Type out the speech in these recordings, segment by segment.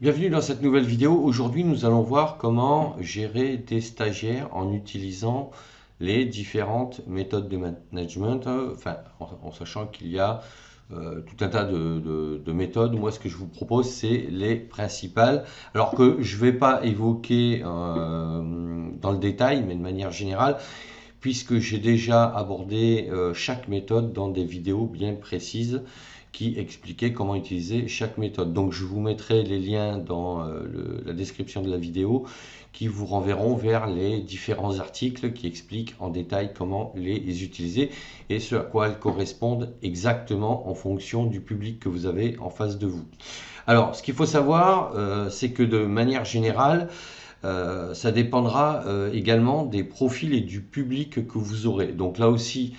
Bienvenue dans cette nouvelle vidéo. Aujourd'hui, nous allons voir comment gérer des stagiaires en utilisant les différentes méthodes de management, en sachant qu'il y a tout un tas de méthodes. Moi, ce que je vous propose, c'est les principales. Alors que je ne vais pas évoquer dans le détail, mais de manière générale, puisque j'ai déjà abordé chaque méthode dans des vidéos bien précises qui expliquaient comment utiliser chaque méthode. Donc je vous mettrai les liens dans la description de la vidéo qui vous renverront vers les différents articles qui expliquent en détail comment les utiliser et ce à quoi elles correspondent exactement en fonction du public que vous avez en face de vous. Alors, ce qu'il faut savoir, c'est que de manière générale, ça dépendra également des profils et du public que vous aurez. Donc là aussi,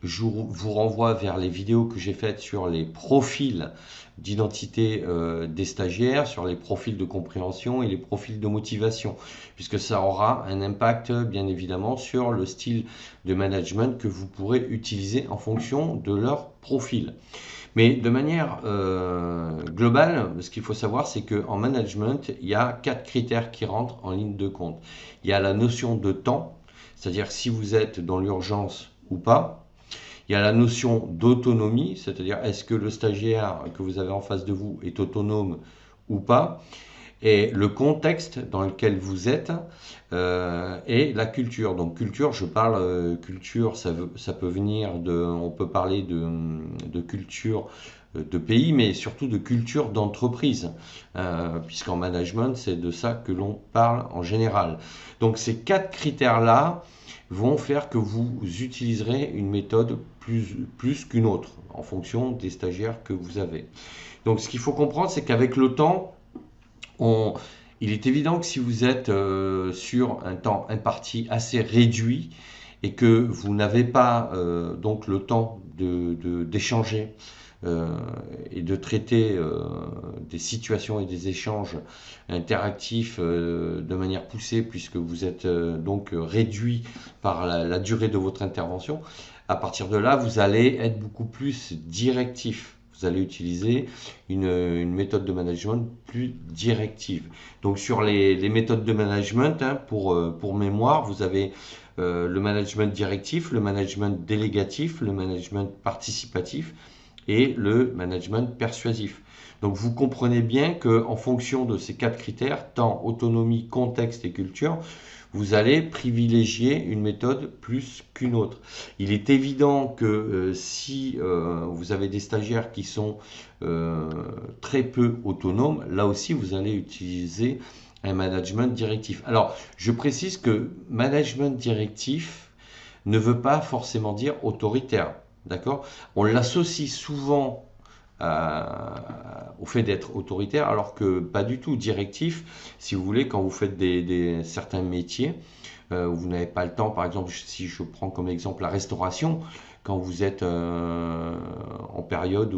je vous renvoie vers les vidéos que j'ai faites sur les profils d'identité des stagiaires, sur les profils de compréhension et les profils de motivation, puisque ça aura un impact bien évidemment sur le style de management que vous pourrez utiliser en fonction de leur profil. Mais de manière globale, ce qu'il faut savoir, c'est qu'en management, il y a 4 critères qui rentrent en ligne de compte. Il y a la notion de temps, c'est-à-dire si vous êtes dans l'urgence ou pas. Il y a la notion d'autonomie, c'est-à-dire est-ce que le stagiaire que vous avez en face de vous est autonome ou pas, et le contexte dans lequel vous êtes et la culture. Donc culture, je parle culture, ça peut venir on peut parler de culture de pays, mais surtout de culture d'entreprise, puisqu'en management, c'est de ça que l'on parle en général. Donc ces 4 critères-là vont faire que vous utiliserez une méthode plus qu'une autre, en fonction des stagiaires que vous avez. Donc ce qu'il faut comprendre, c'est qu'avec le temps, il est évident que si vous êtes sur un temps imparti assez réduit et que vous n'avez pas donc le temps d'échanger et de traiter des situations et des échanges interactifs de manière poussée, puisque vous êtes donc réduit par la durée de votre intervention, à partir de là, vous allez être beaucoup plus directif. Vous allez utiliser une méthode de management plus directive. Donc sur les méthodes de management, hein, pour mémoire, vous avez le management directif, le management délégatif, le management participatif et le management persuasif. Donc vous comprenez bien qu'en fonction de ces 4 critères, temps, autonomie, contexte et culture, vous allez privilégier une méthode plus qu'une autre. Il est évident que si vous avez des stagiaires qui sont très peu autonomes, là aussi vous allez utiliser un management directif. Alors, je précise que management directif ne veut pas forcément dire autoritaire. D'accord? On l'associe souvent au fait d'être autoritaire, alors que pas du tout. Directif, si vous voulez, quand vous faites certains métiers, vous n'avez pas le temps, par exemple, si je prends comme exemple la restauration, quand vous êtes en période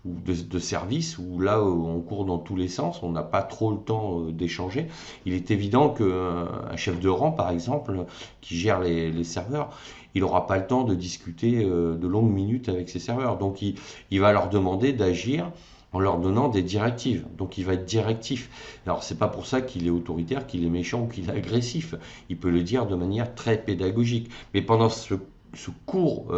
de service, où là on court dans tous les sens, on n'a pas trop le temps d'échanger, il est évident qu'un chef de rang, par exemple, qui gère les serveurs, il n'aura pas le temps de discuter de longues minutes avec ses serveurs. Donc il va leur demander d'agir en leur donnant des directives. Donc il va être directif. Alors c'est pas pour ça qu'il est autoritaire, qu'il est méchant ou qu'il est agressif. Il peut le dire de manière très pédagogique. Mais pendant ce court,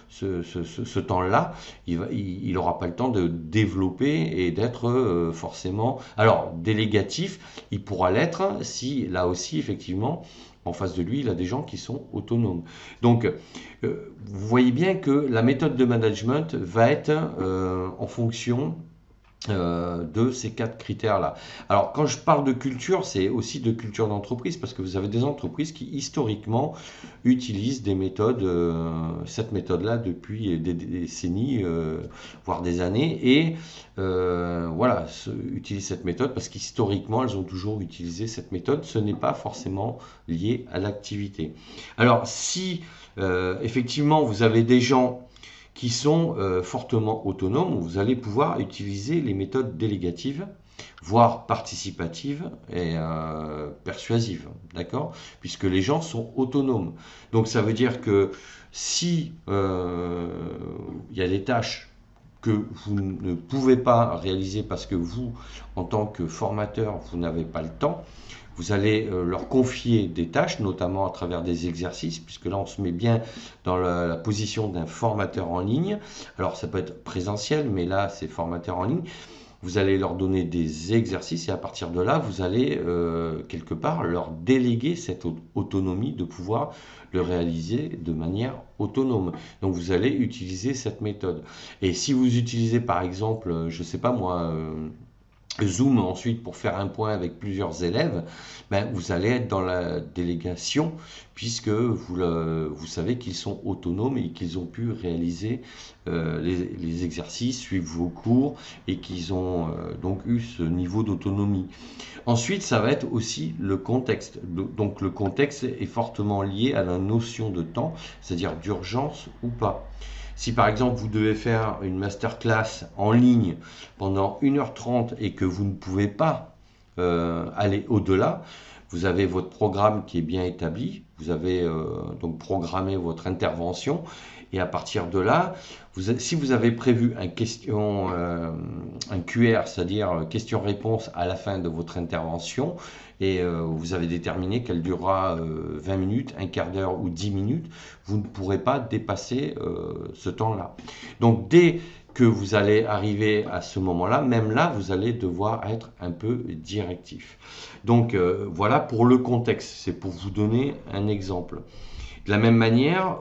ce temps-là, il n'aura pas le temps de développer et d'être forcément... Alors, délégatif, il pourra l'être si, là aussi, effectivement, en face de lui, il a des gens qui sont autonomes. Donc, vous voyez bien que la méthode de management va être en fonction de ces 4 critères-là. Alors, quand je parle de culture, c'est aussi de culture d'entreprise, parce que vous avez des entreprises qui, historiquement, utilisent des méthodes, cette méthode-là, depuis des décennies, voire des années, et voilà, utilisent cette méthode, parce qu'historiquement, elles ont toujours utilisé cette méthode. Ce n'est pas forcément lié à l'activité. Alors, si, effectivement, vous avez des gens qui sont fortement autonomes, vous allez pouvoir utiliser les méthodes délégatives, voire participatives et persuasives, d'accord? Puisque les gens sont autonomes. Donc ça veut dire que si il y a des tâches que vous ne pouvez pas réaliser parce que vous, en tant que formateur, vous n'avez pas le temps. Vous allez leur confier des tâches, notamment à travers des exercices, puisque là on se met bien dans la position d'un formateur en ligne. Alors ça peut être présentiel, mais là c'est formateur en ligne. Vous allez leur donner des exercices et à partir de là, vous allez quelque part leur déléguer cette autonomie de pouvoir le réaliser de manière autonome. Donc vous allez utiliser cette méthode. Et si vous utilisez par exemple, je ne sais pas moi, Zoom ensuite pour faire un point avec plusieurs élèves, ben, vous allez être dans la délégation puisque vous savez qu'ils sont autonomes et qu'ils ont pu réaliser les exercices, suivre vos cours et qu'ils ont donc eu ce niveau d'autonomie. Ensuite, ça va être aussi le contexte. Donc le contexte est fortement lié à la notion de temps, c'est-à-dire d'urgence ou pas. Si par exemple vous devez faire une masterclass en ligne pendant 1h30 et que vous ne pouvez pas aller au-delà, vous avez votre programme qui est bien établi, vous avez donc programmé votre intervention et à partir de là, si vous avez prévu un QR, c'est-à-dire question-réponse à la fin de votre intervention, et vous avez déterminé qu'elle durera 20 minutes, un quart d'heure ou 10 minutes, vous ne pourrez pas dépasser ce temps-là. Donc dès que vous allez arriver à ce moment-là, même là, vous allez devoir être un peu directif. Donc voilà pour le contexte, c'est pour vous donner un exemple. De la même manière,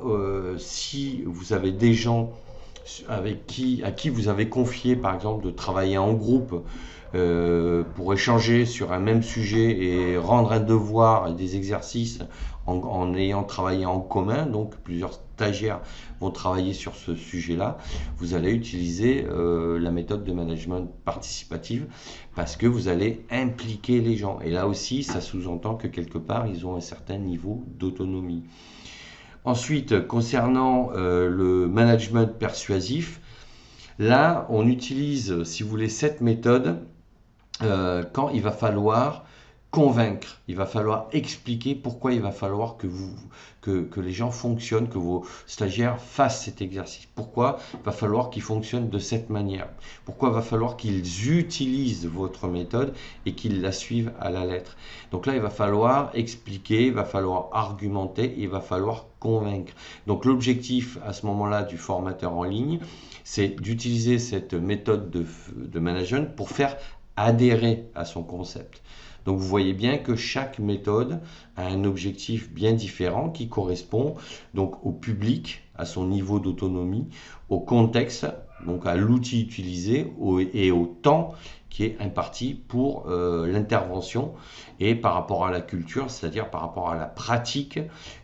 si vous avez des gens à qui vous avez confié, par exemple, de travailler en groupe pour échanger sur un même sujet et rendre un devoir et des exercices en ayant travaillé en commun, donc plusieurs stagiaires vont travailler sur ce sujet-là, vous allez utiliser la méthode de management participative parce que vous allez impliquer les gens. Et là aussi, ça sous-entend que quelque part, ils ont un certain niveau d'autonomie. Ensuite, concernant le management persuasif, là, on utilise, si vous voulez, cette méthode quand il va falloir convaincre, il va falloir expliquer pourquoi il va falloir que les gens fonctionnent, que vos stagiaires fassent cet exercice. Pourquoi il va falloir qu'ils fonctionnent de cette manière. Pourquoi il va falloir qu'ils utilisent votre méthode et qu'ils la suivent à la lettre. Donc là, il va falloir expliquer, il va falloir argumenter, il va falloir convaincre. Donc l'objectif à ce moment-là du formateur en ligne, c'est d'utiliser cette méthode de management pour faire adhérer à son concept. Donc vous voyez bien que chaque méthode a un objectif bien différent qui correspond donc au public, à son niveau d'autonomie, au contexte, donc à l'outil utilisé et au temps qui est imparti pour l'intervention et par rapport à la culture, c'est-à-dire par rapport à la pratique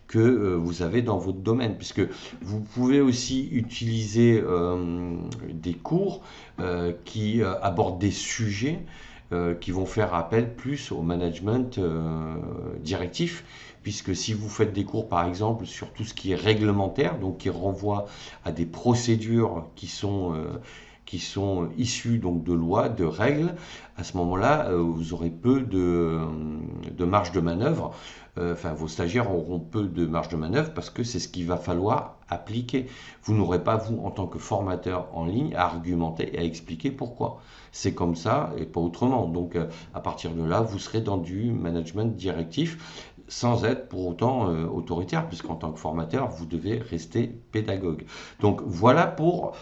que vous avez dans votre domaine, puisque vous pouvez aussi utiliser des cours qui abordent des sujets qui vont faire appel plus au management directif, puisque si vous faites des cours par exemple sur tout ce qui est réglementaire, donc qui renvoie à des procédures qui sont issues donc de lois, de règles, à ce moment-là, vous aurez peu de marge de manœuvre. Enfin, vos stagiaires auront peu de marge de manœuvre parce que c'est ce qu'il va falloir appliquer. Vous n'aurez pas, vous, en tant que formateur en ligne, à argumenter et à expliquer pourquoi. C'est comme ça et pas autrement. Donc, à partir de là, vous serez dans du management directif sans être pour autant autoritaire, puisqu'en tant que formateur, vous devez rester pédagogue. Donc, voilà pour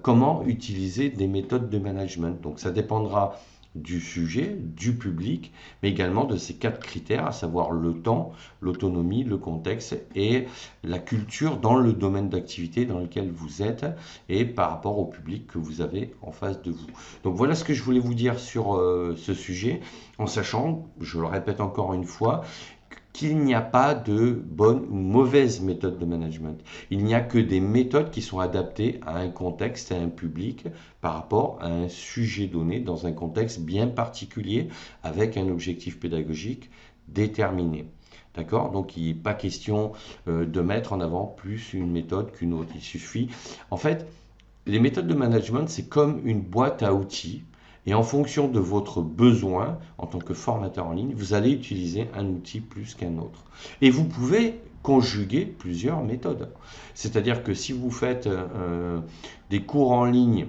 comment utiliser des méthodes de management. Donc, ça dépendra du sujet, du public, mais également de ces 4 critères, à savoir le temps, l'autonomie, le contexte et la culture dans le domaine d'activité dans lequel vous êtes et par rapport au public que vous avez en face de vous. Donc voilà ce que je voulais vous dire sur ce sujet, en sachant, je le répète encore une fois, qu'il n'y a pas de bonne ou mauvaise méthode de management. Il n'y a que des méthodes qui sont adaptées à un contexte, à un public, par rapport à un sujet donné, dans un contexte bien particulier, avec un objectif pédagogique déterminé. D'accord? Donc il n'est pas question de mettre en avant plus une méthode qu'une autre. Il suffit. En fait, les méthodes de management, c'est comme une boîte à outils. Et en fonction de votre besoin, en tant que formateur en ligne, vous allez utiliser un outil plus qu'un autre. Et vous pouvez conjuguer plusieurs méthodes. C'est-à-dire que si vous faites des cours en ligne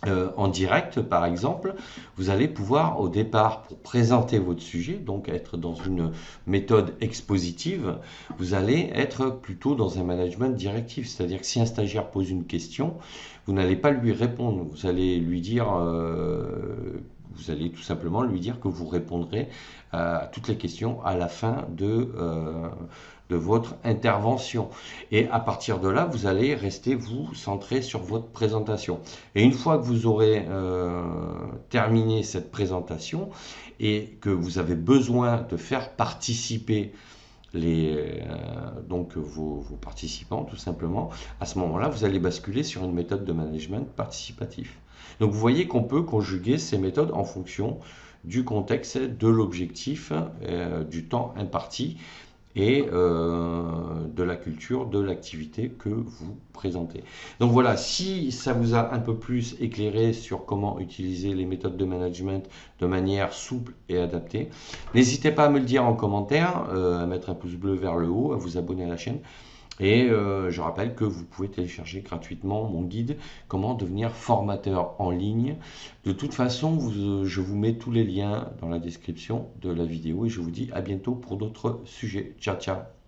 en direct, par exemple, vous allez pouvoir au départ, pour présenter votre sujet, donc être dans une méthode expositive, vous allez être plutôt dans un management directif. C'est-à-dire que si un stagiaire pose une question, vous n'allez pas lui répondre, vous allez lui dire, vous allez tout simplement lui dire que vous répondrez à toutes les questions à la fin de votre intervention. Et à partir de là, vous allez rester, vous, centré sur votre présentation. Et une fois que vous aurez terminé cette présentation et que vous avez besoin de faire participer donc vos participants, tout simplement, à ce moment-là, vous allez basculer sur une méthode de management participatif. Donc vous voyez qu'on peut conjuguer ces méthodes en fonction du contexte, de l'objectif, du temps imparti et de la culture de l'activité que vous présentez. Donc voilà, si ça vous a un peu plus éclairé sur comment utiliser les méthodes de management de manière souple et adaptée, n'hésitez pas à me le dire en commentaire, à mettre un pouce bleu vers le haut, à vous abonner à la chaîne. Et je rappelle que vous pouvez télécharger gratuitement mon guide Comment devenir formateur en ligne. De toute façon, je vous mets tous les liens dans la description de la vidéo et je vous dis à bientôt pour d'autres sujets. Ciao, ciao!